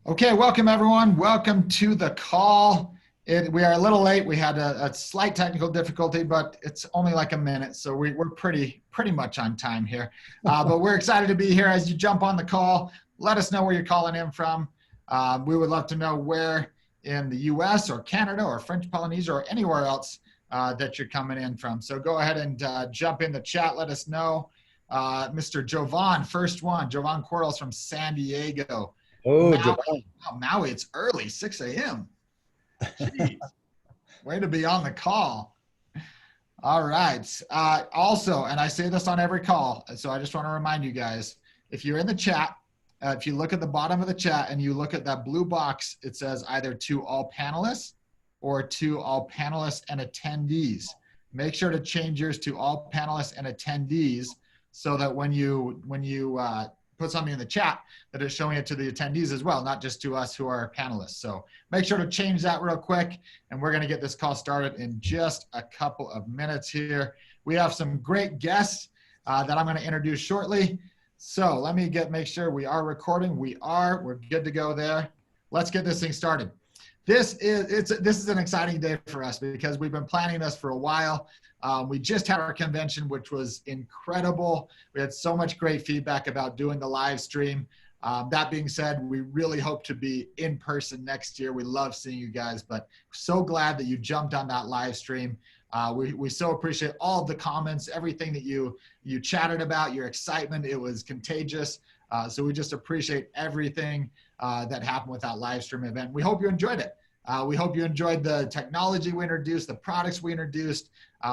Okay, welcome everyone. Welcome to the call. We are a little late. We had a slight technical difficulty, but it's only like a minute, so we're pretty much on time here. But we're excited to be here. As you jump on the call, let us know where you're calling in from. We would love to know where in the U.S. or Canada or French Polynesia or anywhere else that you're coming in from. So go ahead and jump in the chat. Let us know. Mr. Jovan, first one. Jovan Quarles from San Diego. Oh, Maui. Japan. Oh, Maui, it's early, 6 a.m. Jeez. Way to be on the call. All right. Also, and I say this on every call, so I just want to remind you guys, if you're in the chat, if you look at the bottom of the chat and you look at that blue box, it says either to all panelists or to all panelists and attendees. Make sure to change yours to all panelists and attendees so that when you put something in the chat, that is showing it to the attendees as well, not just to us who are panelists. So make sure to change that real quick, and we're going to get this call started in just a couple of minutes here. We have some great guests that I'm going to introduce shortly. So let me make sure we are recording. We're good to go there. Let's get this thing started. This is an exciting day for us because we've been planning this for a while. We just had our convention, which was incredible. We had so much great feedback about doing the live stream. That being said, we really hope to be in person next year. We love seeing you guys, but so glad that you jumped on that live stream. We so appreciate all of the comments, everything that you chatted about, your excitement. It was contagious. So we just appreciate everything that happened with that live stream event. We hope you enjoyed it. We hope you enjoyed the technology we introduced, the products we introduced.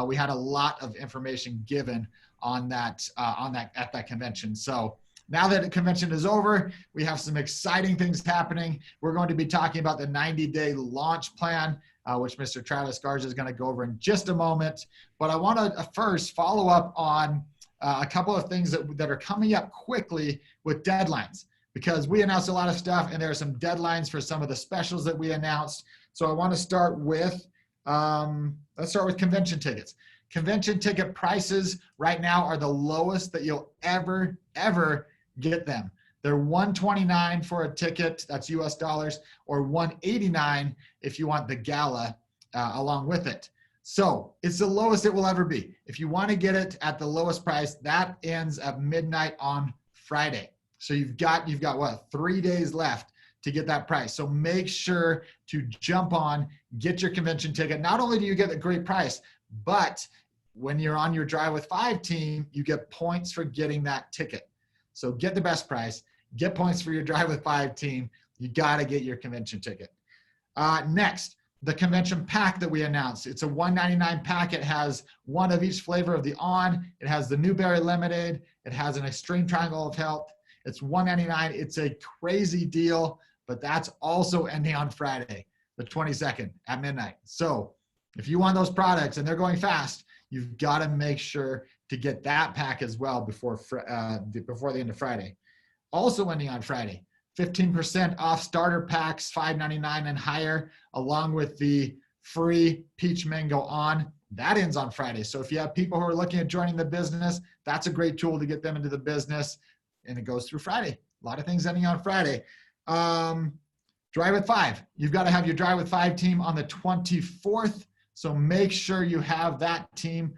We had a lot of information given on that at that convention. So now that the convention is over, we have some exciting things happening. We're going to be talking about the 90-day launch plan, which Mr. Travis Garza is going to go over in just a moment. But I want to first follow up on a couple of things that are coming up quickly with deadlines, because we announced a lot of stuff and there are some deadlines for some of the specials that we announced. So I want to start with, let's start with convention tickets. Convention ticket prices right now are the lowest that you'll ever get them. They're $129 for a ticket, that's US dollars, or $189 if you want the gala along with it. So it's the lowest it will ever be. If you want to get it at the lowest price, that ends at midnight on Friday. So you've got what, 3 days left to get that price. So make sure to jump on, get your convention ticket. Not only do you get a great price, but when you're on your Drive with 5 team, you get points for getting that ticket. So get the best price, get points for your Drive with 5 team. You got to get your convention ticket. Next, the convention pack that we announced. It's a $199 pack. It has one of each flavor of the On. It has the Newberry Lemonade. It has an Extreme Triangle of Health. It's $199. It's a crazy deal, but that's also ending on Friday, the 22nd at midnight. So if you want those products and they're going fast, you've got to make sure to get that pack as well before the end of Friday. Also ending on Friday, 15% off starter packs, $5.99 and higher, along with the free Peach Mango On. That ends on Friday. So if you have people who are looking at joining the business, that's a great tool to get them into the business. And it goes through Friday. A lot of things ending on Friday. Drive with 5. You've got to have your Drive with 5 team on the 24th. So make sure you have that team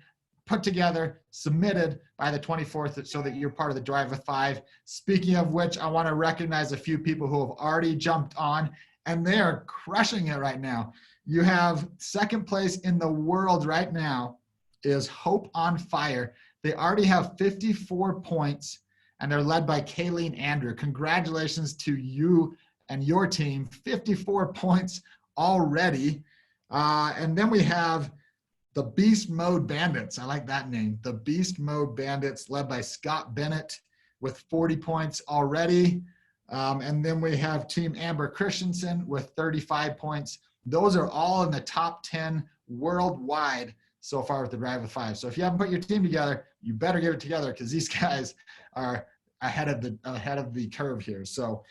put together, submitted by the 24th so that you're part of the Drive with 5. Speaking of which, I want to recognize a few people who have already jumped on, and they're crushing it right now. You have second place in the world right now is Hope on Fire. They already have 54 points, and they're led by Kayleen Andrew. Congratulations to you and your team, 54 points already. And then we have the Beast Mode Bandits. I like that name. The Beast Mode Bandits, led by Scott Bennett with 40 points already. And then we have Team Amber Christensen with 35 points. Those are all in the top 10 worldwide so far with the Drive with 5. So if you haven't put your team together, you better get it together because these guys are ahead of the curve here. So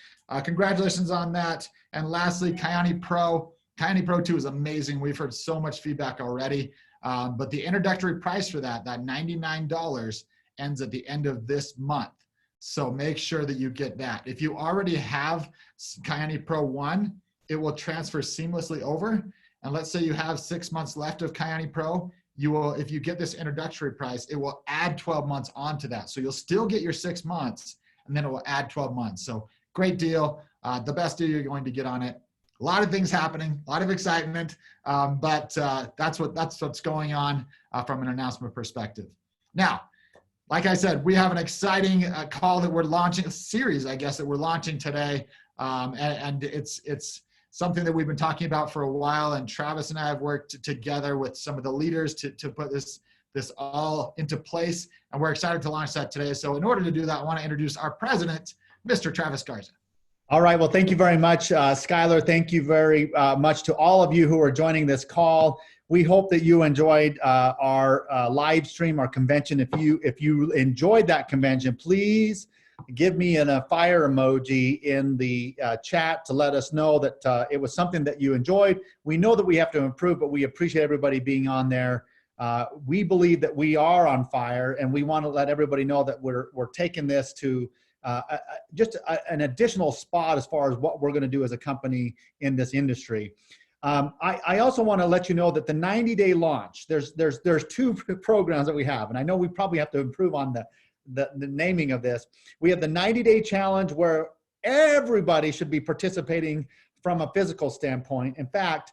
congratulations on that. And lastly, Kyani Pro. Kyani Pro 2 is amazing. We've heard so much feedback already. But the introductory price for that $99 ends at the end of this month. So make sure that you get that. If you already have Kyani Pro 1, it will transfer seamlessly over. And let's say you have 6 months left of Kyani Pro, you will, if you get this introductory price, it will add 12 months onto that. So you'll still get your 6 months, and then it will add 12 months. So great deal, the best deal you're going to get on it. A lot of things happening, a lot of excitement, but that's what's going on from an announcement perspective. Now, like I said, we have an exciting call that we're launching, a series, I guess, that we're launching today, and it's something that we've been talking about for a while, and Travis and I have worked together with some of the leaders to put this all into place, and we're excited to launch that today. So in order to do that, I want to introduce our president, Mr. Travis Garza. All right, well, thank you very much, Skylar. Thank you very much to all of you who are joining this call. We hope that you enjoyed our live stream, our convention. If you enjoyed that convention, please give me a fire emoji in the chat to let us know that it was something that you enjoyed. We know that we have to improve, but we appreciate everybody being on there. We believe that we are on fire, and we want to let everybody know that we're taking this to an additional spot as far as what we're going to do as a company in this industry. I also want to let you know that the 90-day launch, there's 2 programs that we have, and I know we probably have to improve on the naming of this. We have the 90-day challenge where everybody should be participating from a physical standpoint. In fact,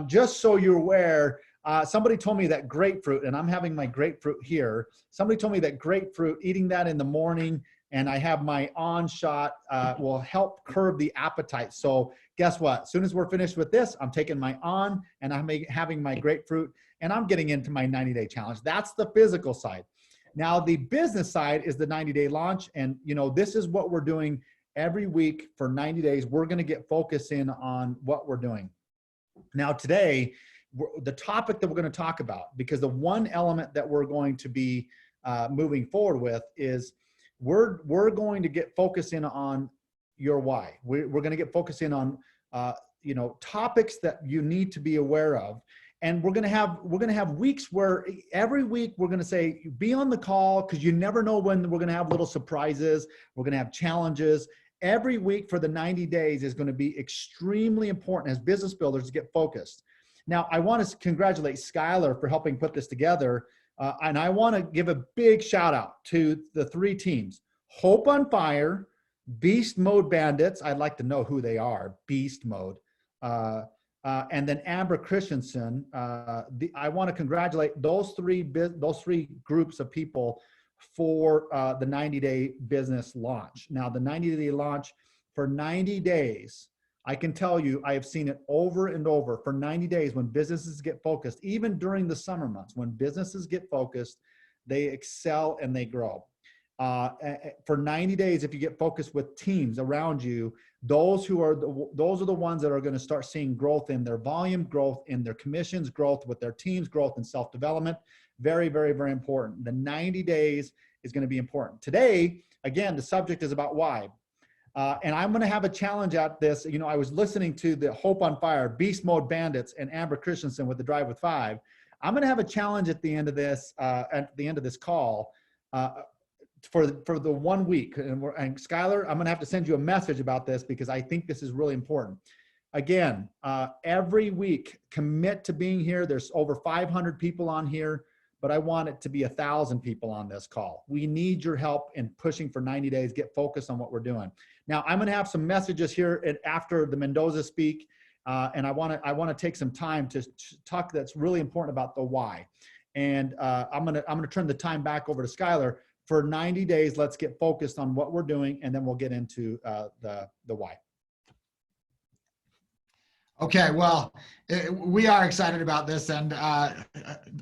just so you're aware, somebody told me that grapefruit, and I'm having my grapefruit here. Somebody told me that grapefruit, eating that in the morning, and I have my on shot, will help curb the appetite. So guess what? As soon as we're finished with this, I'm taking my on and I'm having my grapefruit, and I'm getting into my 90-day challenge. That's the physical side. Now the business side is the 90-day launch. And this is what we're doing every week for 90 days. We're going to get focused in on what we're doing. Now today, the topic that we're going to talk about, because the one element that we're going to be moving forward with is we're going to get focused in on your why. We're going to get focused in on topics that you need to be aware of, and we're going to have weeks where every week we're going to say be on the call, because you never know when we're going to have little surprises. We're going to have challenges. Every week for the 90 days is going to be extremely important as business builders to get focused. Now, I want to congratulate Skylar for helping put this together. And I want to give a big shout out to the 3 teams: Hope on Fire, Beast Mode Bandits. I'd like to know who they are, Beast Mode. And then Amber Christensen. I want to congratulate those three groups of people for the 90-day business launch. Now, the 90-day launch for 90 days, I can tell you, I have seen it over and over. For 90 days, when businesses get focused, even during the summer months, when businesses get focused, they excel and they grow. For 90 days, if you get focused with teams around you, those are the ones that are going to start seeing growth in their volume, growth in their commissions, growth with their teams, growth in self-development. Very, very, very important. The 90 days is going to be important. Today, again, the subject is about why. And I'm going to have a challenge at this. I was listening to the Hope on Fire, Beast Mode Bandits, and Amber Christensen with the Drive with 5. I'm going to have a challenge at the end of this call for the 1 week. And Skylar, I'm going to have to send you a message about this because I think this is really important. Again, every week, commit to being here. There's over 500 people on here, but I want it to be 1,000 people on this call. We need your help in pushing for 90 days. Get focused on what we're doing. Now, I'm going to have some messages here after the Mendoza speak, and I want to take some time to talk that's really important about the why. And I'm going to turn the time back over to Skylar. For 90 days, let's get focused on what we're doing, and then we'll get into the why. Okay, well, we are excited about this, and I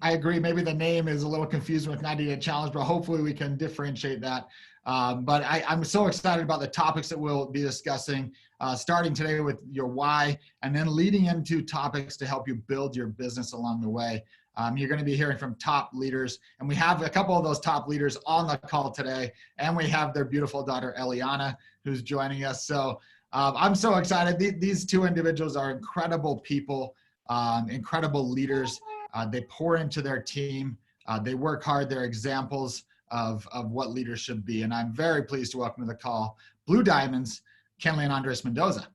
agree. Maybe the name is a little confusing with 90-day challenge, but hopefully we can differentiate that. But I'm so excited about the topics that we'll be discussing, starting today with your why, and then leading into topics to help you build your business along the way. You're going to be hearing from top leaders, and we have a couple of those top leaders on the call today, and we have their beautiful daughter, Eliana, who's joining us. So I'm so excited. These 2 individuals are incredible people, incredible leaders. They pour into their team. They work hard. They're examples of what leaders should be. And I'm very pleased to welcome to the call Blue Diamonds, Kenley and Andres Mendoza.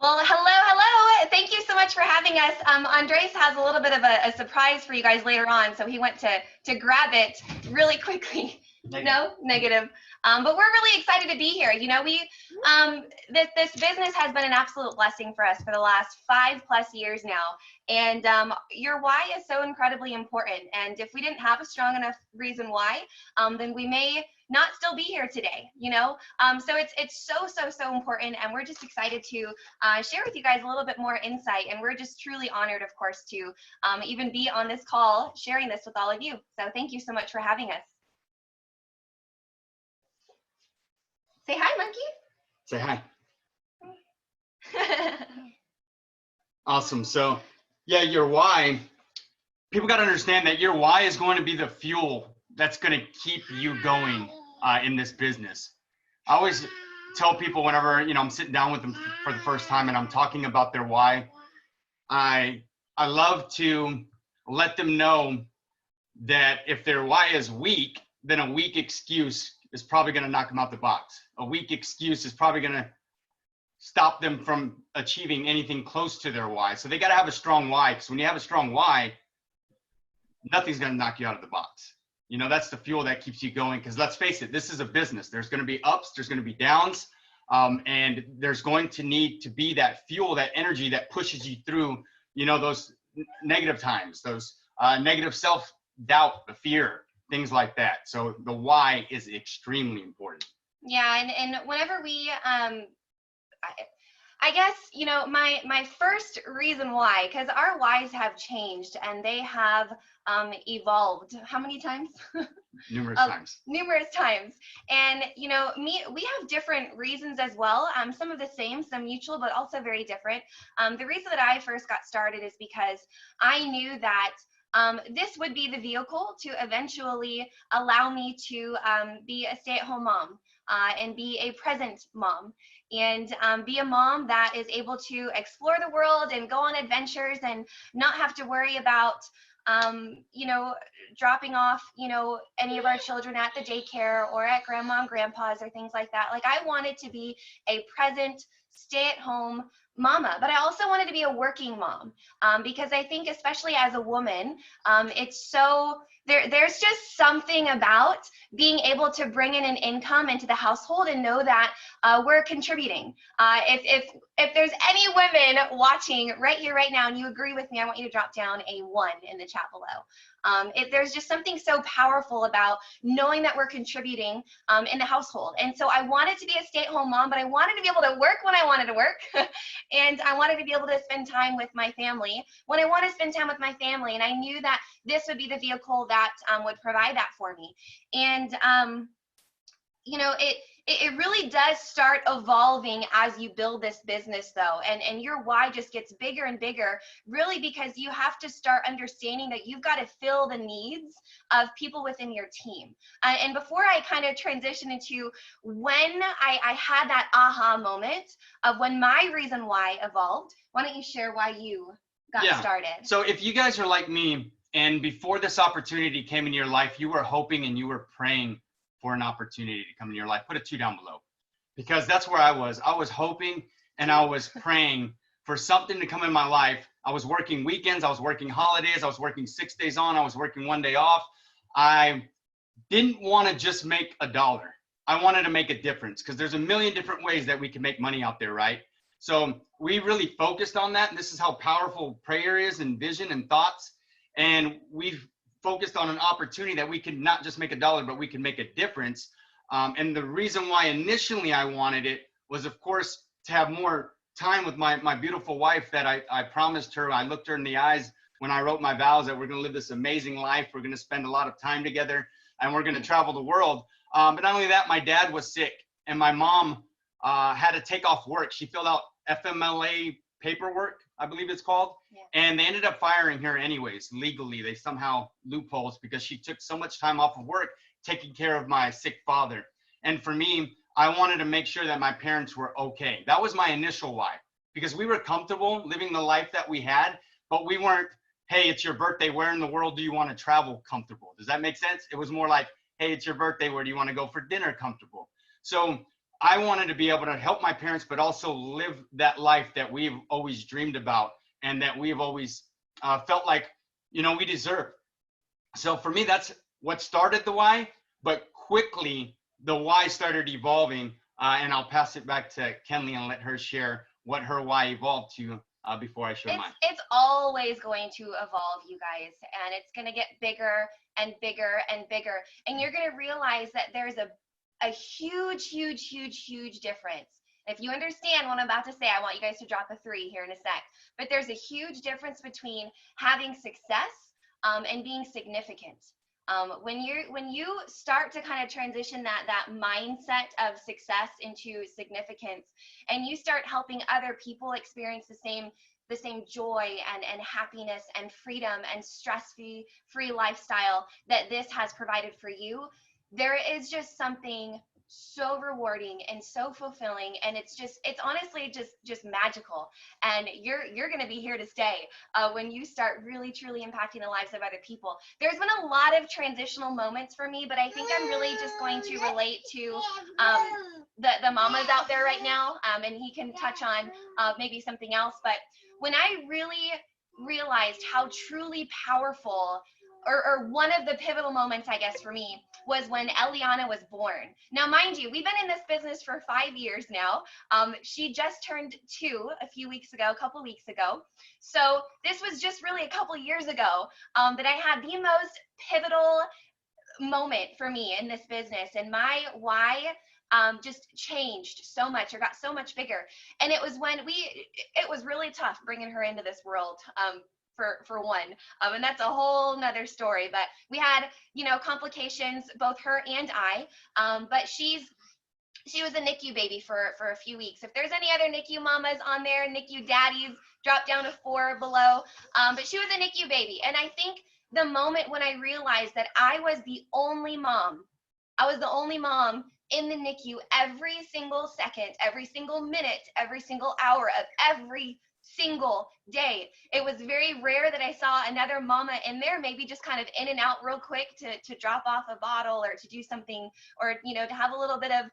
Well, hello. Thank you so much for having us. Andres has a little bit of a surprise for you guys later on, so he went to grab it really quickly. Negative. No, negative. But we're really excited to be here. You know, this business has been an absolute blessing for us for the last 5+ years now. And your why is so incredibly important. And if we didn't have a strong enough reason why, then we may not still be here today, you know? So it's so important. And we're just excited to share with you guys a little bit more insight. And we're just truly honored, of course, to even be on this call, sharing this with all of you. So thank you so much for having us. Say hi, monkey. Say hi. Awesome. So yeah, your why, people got to understand that your why is going to be the fuel that's going to keep you going in this business. I always tell people whenever, you know, I'm sitting down with them for the first time and I'm talking about their why, I love to let them know that if their why is weak, then a weak excuse is probably going to knock them out the box. A weak excuse is probably going to stop them from achieving anything close to their why. So they got to have a strong why, because when you have a strong why, nothing's going to knock you out of the box. You know, that's the fuel that keeps you going, because let's face it, this is a business. There's going to be ups, there's going to be downs, and there's going to need to be that fuel, that energy that pushes you through, you know, those negative times, those negative self-doubt, the fear, things like that. So the why is extremely important. Yeah, and whenever we, I guess, you know, my first reason why, because our whys have changed and they have evolved. How many times? Numerous times. Numerous times. And, you know, we have different reasons as well. Some of the same, some mutual, but also very different. The reason that I first got started is because I knew that this would be the vehicle to eventually allow me to be a stay-at-home mom and be a present mom and be a mom that is able to explore the world and go on adventures and not have to worry about, you know, dropping off, you know, any of our children at the daycare or at grandma and grandpa's or things like that. Like, I wanted to be a present, stay-at-home mama, but I also wanted to be a working mom because I think, especially as a woman, it's so there's just something about being able to bring in an income into the household and know that we're contributing. If there's any women watching right here, right now, and you agree with me, I want you to drop down a 1 in the chat below. There's just something so powerful about knowing that we're contributing in the household. And so I wanted to be a stay-at-home mom, but I wanted to be able to work when I wanted to work. And I wanted to be able to spend time with my family when I want to spend time with my family. And I knew that this would be the vehicle that would provide that for me. And, you know, it really does start evolving as you build this business, though, and your why just gets bigger and bigger, really, because you have to start understanding that you've got to fill the needs of people within your team. And before I kind of transition into when I had that aha moment of when my reason why evolved, why don't you share why you got started? So if you guys are like me, and before this opportunity came in your life, you were hoping and you were praying for an opportunity to come in your life, put a 2 down below, because that's where I was. I was hoping and I was praying for something to come in my life. I was working weekends, I was working holidays, I was working 6 days on, I was working 1 day off. I didn't want to just make $1. I wanted to make a difference, because there's a million different ways that we can make money out there, right? So we really focused on that, and this is how powerful prayer is, and vision and thoughts. And we've focused on an opportunity that we could not just make $1, but we can make a difference. And the reason why initially I wanted it was, of course, to have more time with my beautiful wife that I promised her. I looked her in the eyes when I wrote my vows that we're going to live this amazing life. We're going to spend a lot of time together, and we're going to travel the world. But not only that, my dad was sick, and my mom had to take off work. She filled out FMLA paperwork, I believe it's called. Yeah. And they ended up firing her anyways, legally. They somehow loopholes, because she took so much time off of work taking care of my sick father. And for me, I wanted to make sure that my parents were okay. That was my initial why, because we were comfortable living the life that we had, but we weren't hey, it's your birthday. Where in the world do you want to travel comfortable? Does that make sense? It was more like, hey, it's your birthday. Where do you want to go for dinner comfortable? So I wanted to be able to help my parents, but also live that life that we've always dreamed about and that we've always felt like, we deserve. So for me, that's what started the why, but quickly the why started evolving. And I'll pass it back to Kenley and let her share what her why evolved to before I share mine. It's always going to evolve, you guys, and it's going to get bigger and bigger and bigger. And you're going to realize that there's a huge, huge, huge, huge difference. If you understand what I'm about to say, I want you guys to drop a 3 here in a sec. But there's a huge difference between having success and being significant. When you start to kind of transition that mindset of success into significance, and you start helping other people experience the same joy and happiness and freedom and stress-free lifestyle that this has provided for you, there is just something so rewarding and so fulfilling, and it's honestly just magical. And you're going to be here to stay when you start really truly impacting the lives of other people. There's been a lot of transitional moments for me, but I think I'm really just going to relate to the mamas out there right now, and he can touch on maybe something else. But when I really realized how truly powerful, or one of the pivotal moments, I guess, for me, was when Eliana was born. Now, mind you, we've been in this business for 5 years now. She just turned 2 a couple weeks ago. So this was just really a couple years ago that I had the most pivotal moment for me in this business. And my why just changed so much, or got so much bigger. And it was when it was really tough bringing her into this world. For one, and that's a whole nother story. But we had, complications, both her and I. But she was a NICU baby for a few weeks. If there's any other NICU mamas on there, NICU daddies, drop down to 4 below. But she was a NICU baby, and I think the moment when I realized that I was the only mom in the NICU every single second, every single minute, every single hour of every single day. It was very rare that I saw another mama in there, maybe just kind of in and out real quick to drop off a bottle or to do something, or to have a little bit of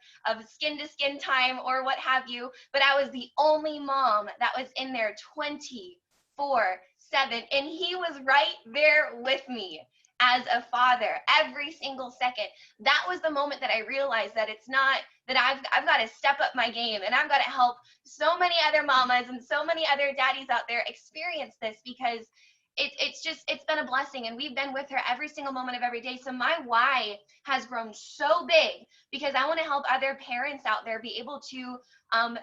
skin to skin time or what have you. But I was the only mom that was in there 24/7, and he was right there with me as a father every single second. That was the moment that I realized that it's not that I've got to step up my game, and I've got to help so many other mamas and so many other daddies out there experience this, because it's been a blessing, and we've been with her every single moment of every day. So my why has grown so big because I want to help other parents out there be able to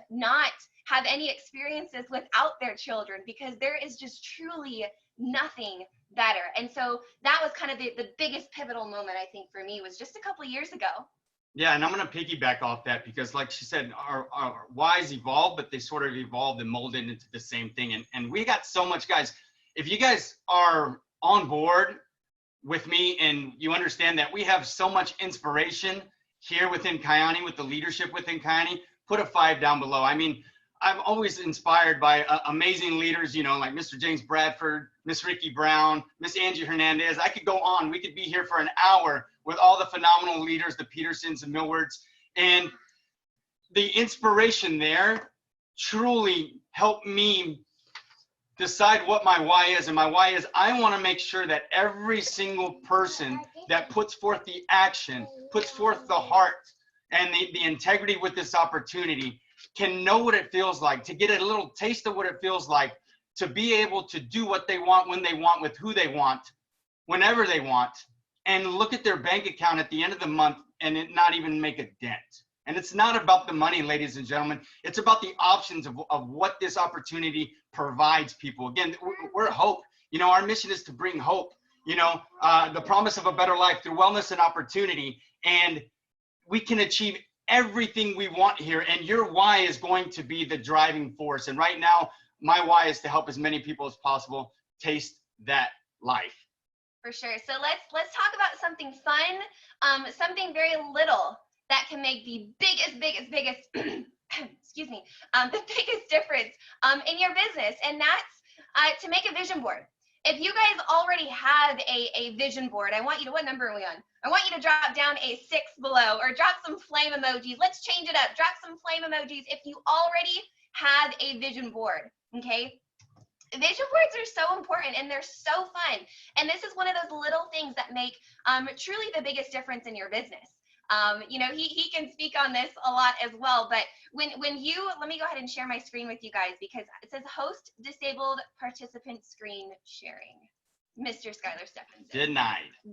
not have any experiences without their children, because there is just truly nothing better. And so that was kind of the biggest pivotal moment, I think, for me, was just a couple of years ago. Yeah, and I'm going to piggyback off that because, like she said, our whys evolved, but they sort of evolved and molded into the same thing. And we got so much, guys. If you guys are on board with me and you understand that we have so much inspiration here within Kyani, with the leadership within Kyani, put a 5 down below. I mean, I'm always inspired by amazing leaders, like Mr. James Bradford, Miss Ricky Brown, Miss Angie Hernandez. I could go on. We could be here for an hour with all the phenomenal leaders, the Petersons and Millwards. And the inspiration there truly helped me decide what my why is. And my why is I want to make sure that every single person that puts forth the action, puts forth the heart and the integrity with this opportunity can know what it feels like, to get a little taste of what it feels like, to be able to do what they want, when they want, with who they want, whenever they want, and look at their bank account at the end of the month and it not even make a dent. And it's not about the money, ladies and gentlemen. It's about the options of what this opportunity provides people. Again, we're hope. Our mission is to bring hope, the promise of a better life through wellness and opportunity. And we can achieve everything we want here. And your why is going to be the driving force. And right now, my why is to help as many people as possible taste that life. For sure. So let's talk about something fun, something very little that can make the biggest excuse me, the biggest difference in your business. And that's to make a vision board. if you guys already have a vision board, I want you to, what number are we on? I want you to drop down a 6 below, or drop some flame emojis. Let's change it up. Drop some flame emojis if you already have a vision board, okay? Vision boards are so important and they're so fun. And this is one of those little things that make truly the biggest difference in your business. You know, he can speak on this a lot as well, but when you, let me go ahead and share my screen with you guys, because it says host disabled participant screen sharing. Mr. Skylar Stephenson.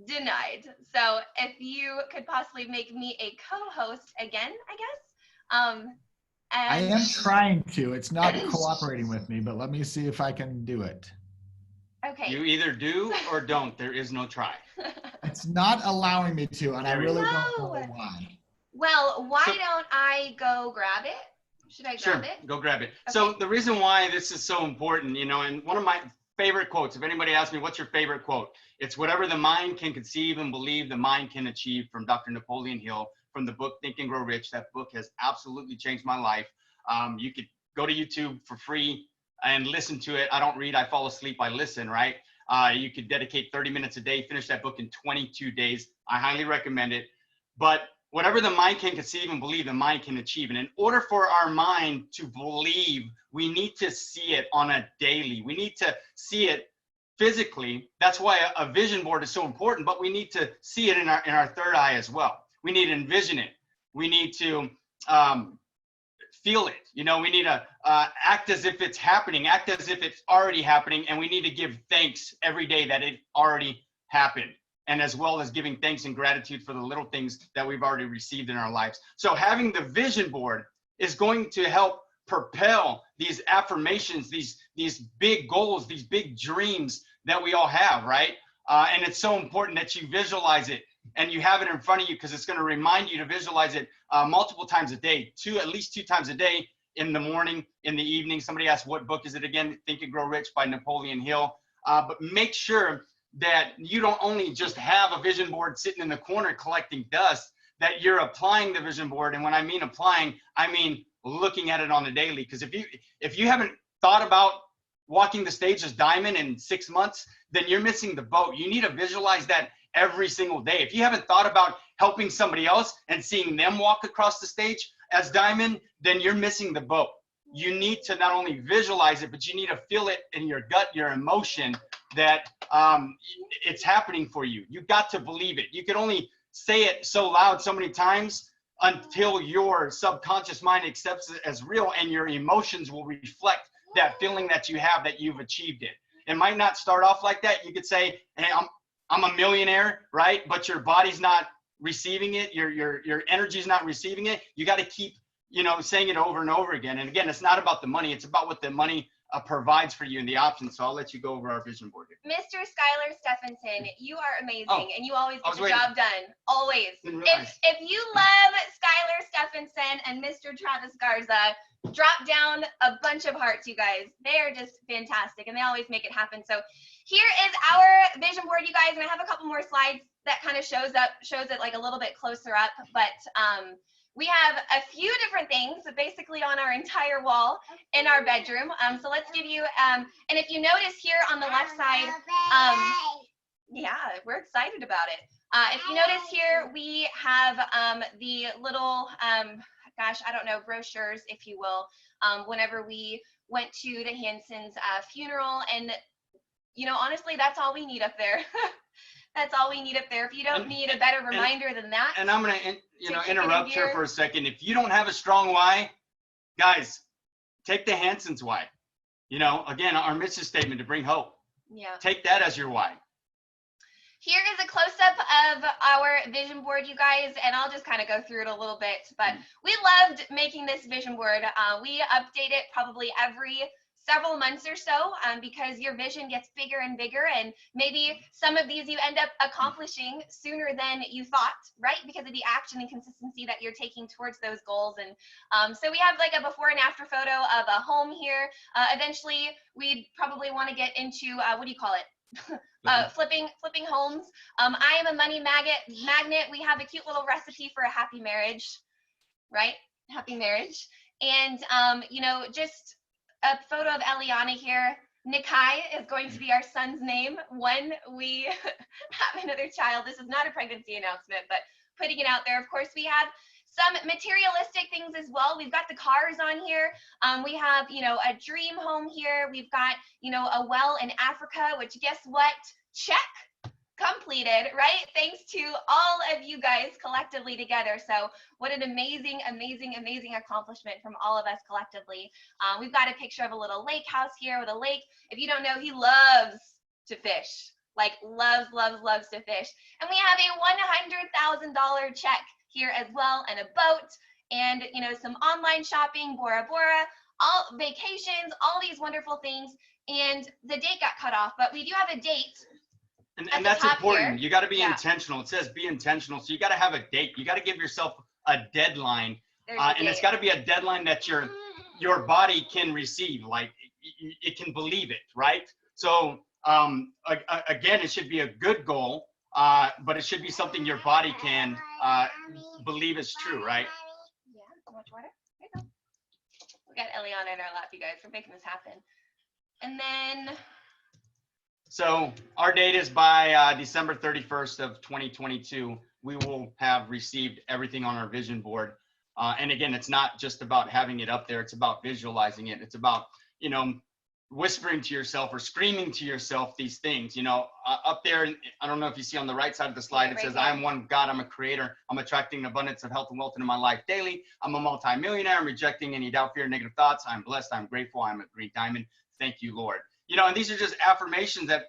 Denied. So if you could possibly make me a co-host again, I guess. I am trying to. It's not cooperating with me, but let me see if I can do it. Okay. You either do or don't. There is no try. It's not allowing me to, and I really don't know why. Well, why don't I go grab it? Should I grab it? Go grab it. Okay. So the reason why this is so important, you know, and one of my favorite quotes, if anybody asks me, what's your favorite quote? It's whatever the mind can conceive and believe the mind can achieve, from Dr. Napoleon Hill, from the book Think and Grow Rich. That book has absolutely changed my life. You could go to YouTube for free and listen to it. I don't read, I fall asleep, I listen, right? You could dedicate 30 minutes a day, finish that book in 22 days. I highly recommend it. But whatever the mind can conceive and believe, the mind can achieve. And in order for our mind to believe, we need to see it on a daily. We need to see it physically. That's why a vision board is so important, but we need to see it in our third eye as well. We need to envision it. We need to feel it. You know, we need to act as if it's happening, act as if it's already happening, and we need to give thanks every day that it already happened, and as well as giving thanks and gratitude for the little things that we've already received in our lives. So having the vision board is going to help propel these affirmations, these big goals, these big dreams that we all have, right? And it's so important that you visualize it and you have it in front of you, because it's going to remind you to visualize it multiple times a day, at least 2 times a day, in the morning, in the evening. Somebody asked, what book is it again? Think and Grow Rich by Napoleon Hill. But make sure that you don't only just have a vision board sitting in the corner collecting dust, that you're applying the vision board. And when I mean applying, I mean looking at it on a daily. Because if you haven't thought about walking the stage as Diamond in 6 months, then you're missing the boat. You need to visualize that every single day. If you haven't thought about helping somebody else and seeing them walk across the stage as Diamond, then you're missing the boat. You need to not only visualize it, but you need to feel it in your gut, your emotion, that it's happening for you. You got to believe it. You can only say it so loud so many times until your subconscious mind accepts it as real, and your emotions will reflect that feeling that you have that you've achieved it. It might not start off like that. You could say, hey, I'm a millionaire, right? But your body's not receiving it. Your energy's not receiving it. You got to keep, saying it over and over again. And again, it's not about the money. It's about what the money provides for you and the options. So I'll let you go over our vision board here. Mr. Skylar Stephenson, you are amazing, and you always get the job done. Always. If you love Skylar Stephenson and Mr. Travis Garza, drop down a bunch of hearts, you guys. They are just fantastic, and they always make it happen. So here is our vision board, you guys, and I have a couple more slides that kind of shows it like a little bit closer up, but we have a few different things basically on our entire wall in our bedroom. So let's give you, and if you notice here on the left side, yeah, we're excited about it. If you notice here, we have the little, gosh, I don't know, brochures, if you will, whenever we went to the Hanson's funeral. And, honestly, that's all we need up there. That's all we need up there. If you don't need a better reminder than that. And I'm going to interrupt here for a second. If you don't have a strong why, guys, take the Hanson's why. Again, our mission statement to bring hope. Yeah. Take that as your why. Here is a close-up of our vision board, you guys, and I'll just kind of go through it a little bit. But we loved making this vision board. We update it probably every several months or so, because your vision gets bigger and bigger, and maybe some of these you end up accomplishing sooner than you thought, right? Because of the action and consistency that you're taking towards those goals. And so we have like a before and after photo of a home here. Eventually, we'd probably want to get into, what do you call it? Flipping homes. I am a money magnet. We have a cute little recipe for a happy marriage, right? Happy marriage. And, just a photo of Eliana here. Nikai is going to be our son's name when we have another child. This is not a pregnancy announcement, but putting it out there. Of course, we have some materialistic things as well. We've got the cars on here. We have, a dream home here. We've got, a well in Africa, which guess what? Check. Completed, right? Thanks to all of you guys collectively together. So what an amazing, amazing, amazing accomplishment from all of us collectively. We've got a picture of a little lake house here with a lake. If you don't know, he loves to fish, like loves, loves, loves to fish. And we have a $100,000 check here as well, and a boat, and some online shopping, Bora Bora, all vacations, all these wonderful things. And the date got cut off, but we do have a date. And that's important. Here. You got to be intentional. It says be intentional. So you got to have a date. You got to give yourself a deadline. And it's got to be a deadline that your body can receive, like it can believe it, right? So again, it should be a good goal, but it should be something your body can believe is true, right? Yeah, much water. There you go. We got Eliana in our lap, you guys. We're making this happen. And then... So our date is by December 31st of 2022. We will have received everything on our vision board. And again, it's not just about having it up there. It's about visualizing it. It's about, whispering to yourself or screaming to yourself these things, up there. I don't know if you see on the right side of the slide, it says, I am one God, I'm a creator. I'm attracting an abundance of health and wealth into my life daily. I'm a multimillionaire. I'm rejecting any doubt, fear, negative thoughts. I'm blessed. I'm grateful. I'm a green diamond. Thank you, Lord. And these are just affirmations that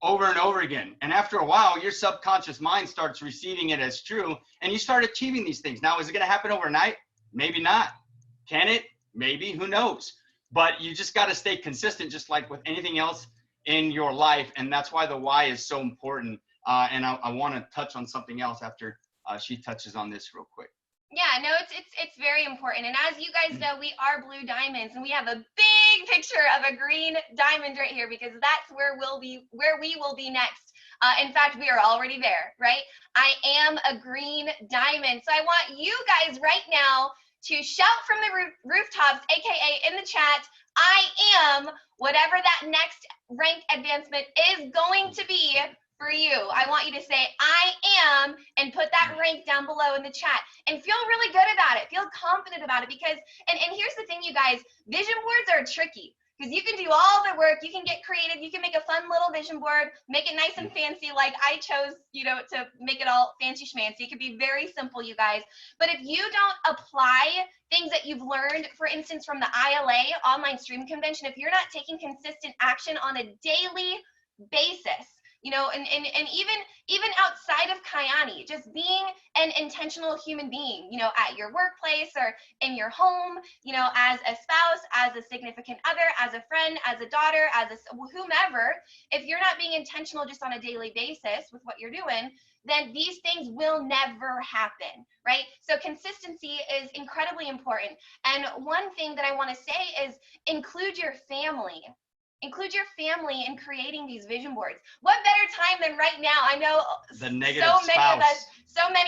over and over again. And after a while, your subconscious mind starts receiving it as true, and you start achieving these things. Now, is it going to happen overnight? Maybe not. Can it? Maybe. Who knows? But you just got to stay consistent, just like with anything else in your life. And that's why the why is so important. And I want to touch on something else after she touches on this real quick. Yeah, no, it's very important. And as you guys know, we are blue diamonds, and we have a big picture of a green diamond right here, because that's where we will be next. In fact, we are already there, right? I am a green diamond. So I want you guys right now to shout from the rooftops, aka in the chat, I am whatever that next rank advancement is going to be for you. I want you to say, I am, and put that rank down below in the chat, and feel really good about it. Feel confident about it, because, and here's the thing, you guys, vision boards are tricky, because you can do all the work, you can get creative, you can make a fun little vision board, make it nice and fancy, like I chose, to make it all fancy schmancy. It could be very simple, you guys. But if you don't apply things that you've learned, for instance, from the ILA online stream convention, if you're not taking consistent action on a daily basis, and even outside of Kyani, just being an intentional human being, at your workplace or in your home, as a spouse, as a significant other, as a friend, as a daughter, as a whomever, if you're not being intentional just on a daily basis with what you're doing, then these things will never happen, right? So consistency is incredibly important. And one thing that I want to say is include your family. Include your family in creating these vision boards. What better time than right now? I know so many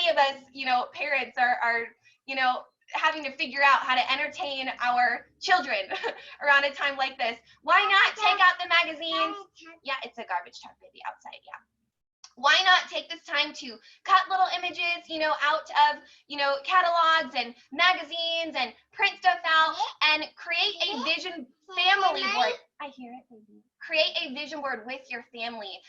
of us, parents are having to figure out how to entertain our children around a time like this. Why not take out the magazines? Yeah, it's a garbage truck, baby, outside, yeah. Why not take this time to cut little images, out of, catalogs and magazines, and print stuff out and create a vision family board. I hear it, baby. Create a vision board with your family.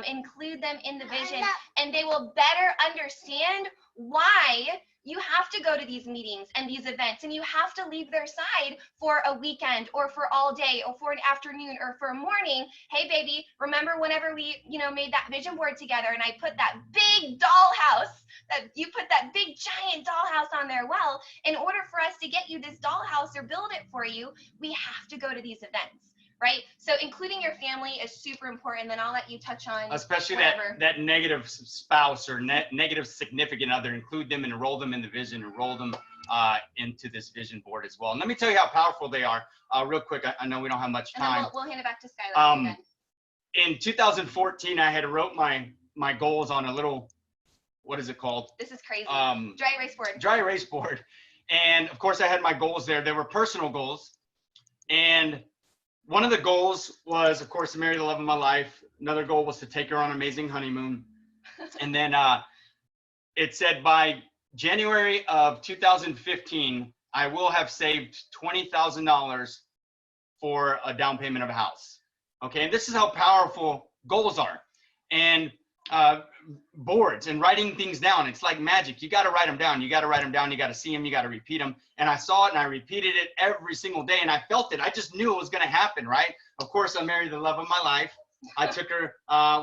Include them in the vision, and they will better understand why you have to go to these meetings and these events, and you have to leave their side for a weekend or for all day or for an afternoon or for a morning. Hey, baby, remember whenever we, made that vision board together and I put that big dollhouse, that you put that big giant dollhouse on there? Well, in order for us to get you this dollhouse or build it for you, we have to go to these events. Right? So including your family is super important. Then I'll let you touch on especially that negative spouse or negative significant other. Include them and enroll them in the vision, enroll them into this vision board as well. And let me tell you how powerful they are. Real quick, I know we don't have much time. And then we'll hand it back to Skylar. In 2014, I had wrote my goals on a little, what is it called? This is crazy. Dry erase board. Dry erase board. And of course, I had my goals there. They were personal goals. And one of the goals was, of course, to marry the love of my life. Another goal was to take her on an amazing honeymoon. And then it said by January of 2015, I will have saved $20,000 for a down payment of a house. Okay, and this is how powerful goals are. And boards and writing things down. It's like magic. You got to write them down. You got to write them down. You got to see them. You got to repeat them. And I saw it and I repeated it every single day and I felt it. I just knew it was going to happen, right? Of course, I married the love of my life. I took her,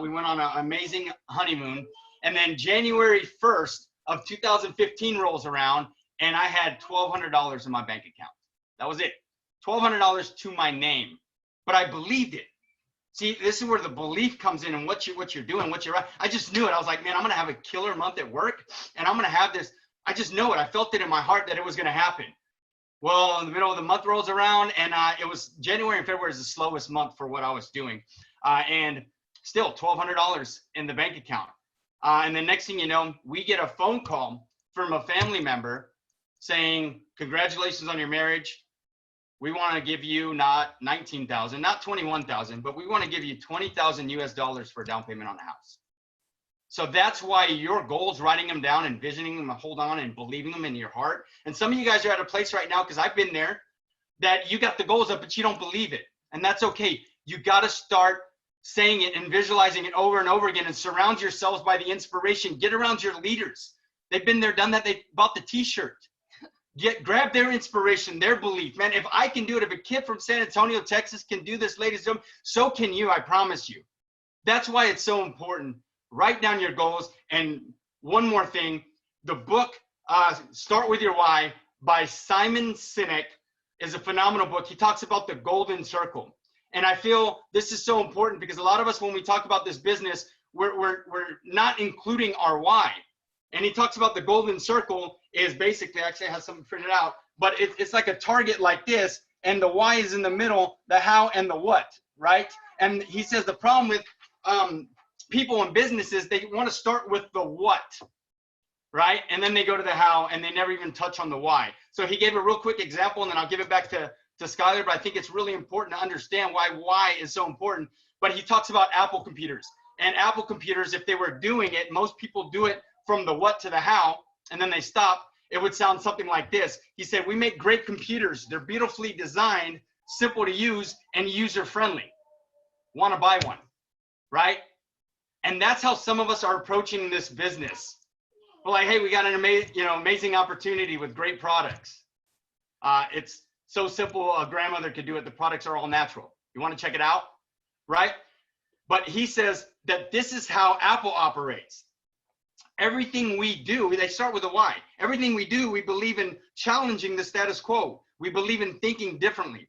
we went on an amazing honeymoon. And then January 1st of 2015 rolls around and I had $1,200 in my bank account. That was it. $1,200 to my name. But I believed it. See, this is where the belief comes in and what you're doing, I just knew it. I was like, man, I'm going to have a killer month at work and I'm going to have this. I just know it. I felt it in my heart that it was going to happen. Well, in the middle of the month rolls around and it was January and February is the slowest month for what I was doing. And still $1,200 in the bank account. And the next thing you know, we get a phone call from a family member saying, congratulations on your marriage. We want to give you not 19,000, not 21,000, but we want to give you 20,000 US dollars for a down payment on the house. So that's why your goals, writing them down, envisioning them, hold on and believing them in your heart. And some of you guys are at a place right now, because I've been there, that you got the goals up, but you don't believe it. And that's okay. You got to start saying it and visualizing it over and over again and surround yourselves by the inspiration. Get around your leaders. They've been there, done that. They bought the t-shirt. Grab their inspiration, their belief. Man, if I can do it, if a kid from San Antonio, Texas can do this, ladies and gentlemen, so can you, I promise you. That's why it's so important. Write down your goals. And one more thing, the book, Start With Your Why by Simon Sinek is a phenomenal book. He talks about the golden circle. And I feel this is so important because a lot of us, when we talk about this business, we're not including our why. And he talks about the golden circle is basically, actually I have something printed out, but it's like a target like this, and the why is in the middle, the how and the what, right? And he says the problem with people and businesses, they want to start with the what, right? And then they go to the how, and they never even touch on the why. So he gave a real quick example, and then I'll give it back to Skylar, but I think it's really important to understand why is so important. But he talks about Apple computers. And Apple computers, if they were doing it, most people do it from the what to the how, and then they stop. It would sound something like this. He said, we make great computers. They're beautifully designed, simple to use, and user-friendly. Want to buy one, right? And that's how some of us are approaching this business. We're like, hey, we got an amazing opportunity with great products. It's so simple, a grandmother could do it. The products are all natural. You want to check it out, right? But he says that this is how Apple operates. Everything we do, they start with a why. Everything we do, we believe in challenging the status quo. We believe in thinking differently.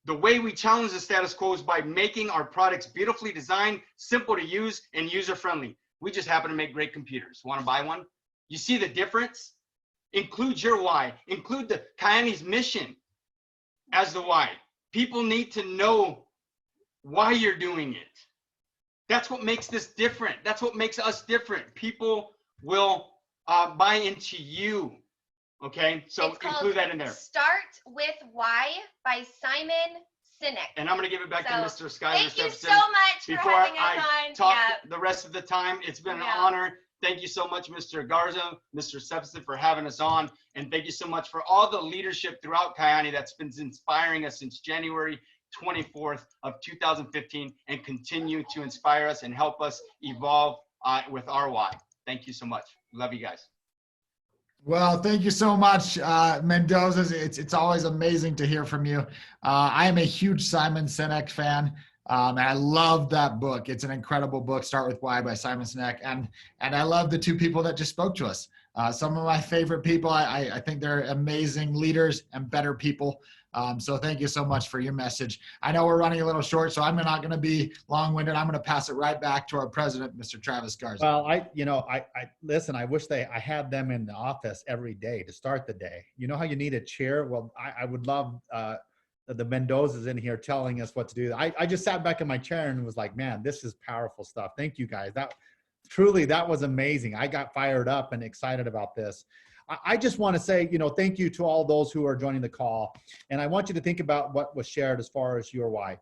The way we challenge the status quo is by making our products beautifully designed, simple to use, and user-friendly. We just happen to make great computers. Want to buy one? You see the difference? Include your why. Include the Kayane's mission as the why. People need to know why you're doing it. That's what makes this different. That's what makes us different. People will buy into you. Okay, so include that in there. Start With Why by Simon Sinek. And I'm going to give it back to Mr. Skyler. Thank you so much for having us on. Before I talk the rest of the time, it's been an honor. Thank you so much, Mr. Garza, Mr. Stephenson, for having us on. And thank you so much for all the leadership throughout Kayane that's been inspiring us since January 24th of 2015 and continue to inspire us and help us evolve with our why. Thank you so much. Love you guys. Well, thank you so much, Mendoza. It's always amazing to hear from you. I am a huge Simon Sinek fan. And I love that book. It's an incredible book, Start With Why by Simon Sinek. And I love the two people that just spoke to us. Some of my favorite people. I think they're amazing leaders and better people. So thank you so much for your message. I know we're running a little short, so I'm not going to be long-winded. I'm going to pass it right back to our president, Mr. Travis Garza. Well, I listen, I wish I had them in the office every day to start the day. You know how you need a chair? Well, I would love the Mendozas in here telling us what to do. I just sat back in my chair and was like, man, this is powerful stuff. Thank you guys. That was amazing. I got fired up and excited about this. I just want to say, thank you to all those who are joining the call. And I want you to think about what was shared as far as your why.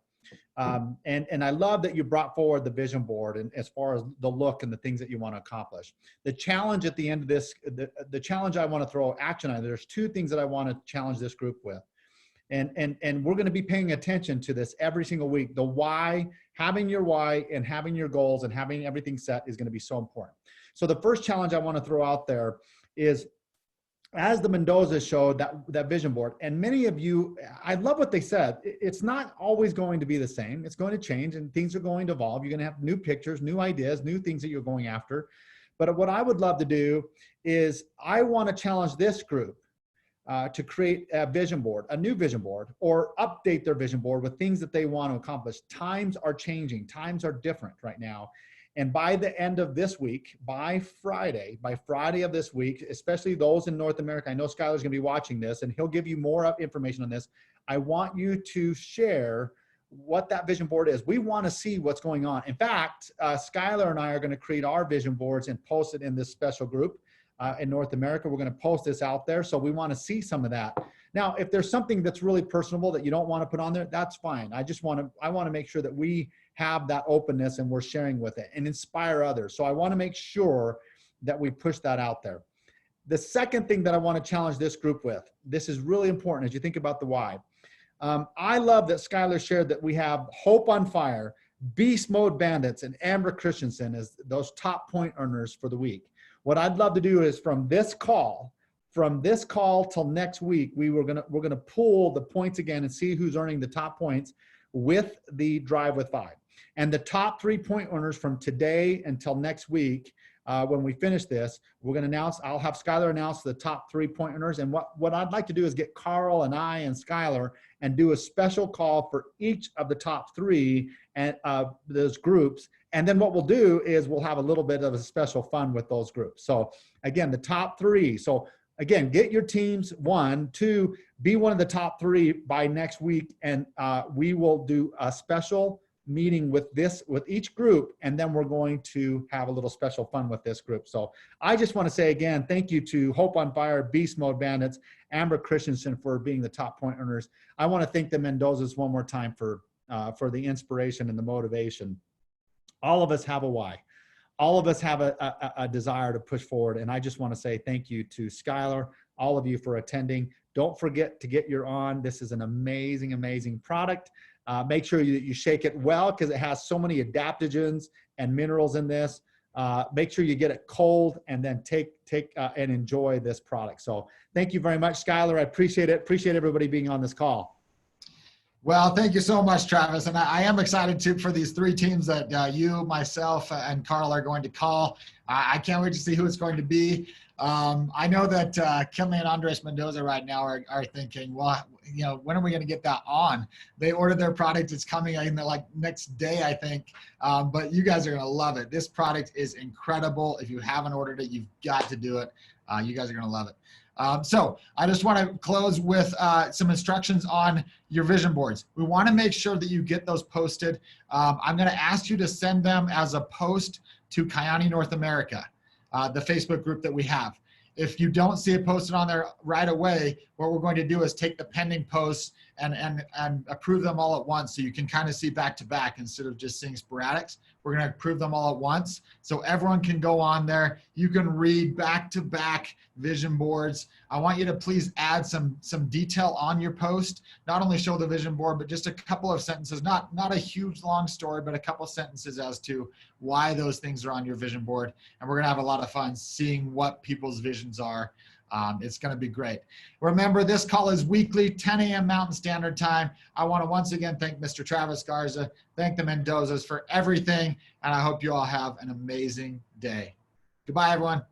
And I love that you brought forward the vision board and as far as the look and the things that you want to accomplish. The challenge at the end of this, the challenge I want to throw action on, there's two things that I want to challenge this group with. And we're going to be paying attention to this every single week. The why, having your why and having your goals and having everything set is going to be so important. So the first challenge I want to throw out there is, as the Mendozas showed that vision board, and many of you, I love what they said. It's not always going to be the same. It's going to change and things are going to evolve. You're going to have new pictures, new ideas, new things that you're going after. But what I would love to do is I want to challenge this group to create a vision board, a new vision board, or update their vision board with things that they want to accomplish. Times are changing. Times are different right now. And by the end of this week, by Friday of this week, especially those in North America, I know Skylar's going to be watching this and he'll give you more information on this. I want you to share what that vision board is. We want to see what's going on. In fact, Skylar and I are going to create our vision boards and post it in this special group in North America. We're going to post this out there. So we want to see some of that. Now, if there's something that's really personable that you don't want to put on there, that's fine. I want to make sure that we have that openness and we're sharing with it and inspire others. So I want to make sure that we push that out there. The second thing that I want to challenge this group with, this is really important as you think about the why. I love that Skylar shared that we have Hope on Fire, Beast Mode Bandits, and Amber Christensen as those top point earners for the week. What I'd love to do is from this call till next week, we're gonna pull the points again and see who's earning the top points with the Drive with 5. And the top 3 point earners from today until next week, when we finish this, we're going to announce, I'll have Skylar announce the top 3 point earners. And what I'd like to do is get Carl and I and Skylar and do a special call for each of the top 3 and those groups. And then what we'll do is we'll have a little bit of a special fun with those groups. So again, the top 3. So again, get your teams 1, 2, be one of the top 3 by next week. And we will do a special meeting with each group, and then we're going to have a little special fun with this group. So I just want to say again, thank you to Hope on Fire, Beast Mode Bandits, Amber Christensen for being the top point earners. I want to thank the Mendozas one more time for the inspiration and the motivation. All of us have a why. All of us have a desire to push forward, and I just want to say thank you to Skylar, all of you for attending. Don't forget to get your on. This is an amazing, amazing product. Make sure that you shake it well because it has so many adaptogens and minerals in this. Make sure you get it cold and then take and enjoy this product. So thank you very much, Skylar. I appreciate it. Appreciate everybody being on this call. Well, thank you so much, Travis. And I am excited too for these 3 teams that you, myself, and Carl are going to call. I can't wait to see who it's going to be. I know that Kinley and Andres Mendoza right now are thinking, well, you know, when are we going to get that on? They ordered their product. It's coming in the next day, I think. But you guys are going to love it. This product is incredible. If you haven't ordered it, you've got to do it. You guys are going to love it. So I just want to close with some instructions on your vision boards. We want to make sure that you get those posted. I'm going to ask you to send them as a post to Kyani North America, the Facebook group that we have. If you don't see it posted on there right away, what we're going to do is take the pending posts and approve them all at once so you can kind of see back to back instead of just seeing sporadics. We're going to approve them all at once so everyone can go on there. You can read back to back vision boards. I want you to please add some detail on your post. Not only show the vision board, but just a couple of sentences, not a huge long story, but a couple sentences as to why those things are on your vision board. And we're going to have a lot of fun seeing what people's visions are. It's going to be great. Remember, this call is weekly, 10 a.m. Mountain Standard Time. I want to once again thank Mr. Travis Garza, thank the Mendozas for everything, and I hope you all have an amazing day. Goodbye, everyone.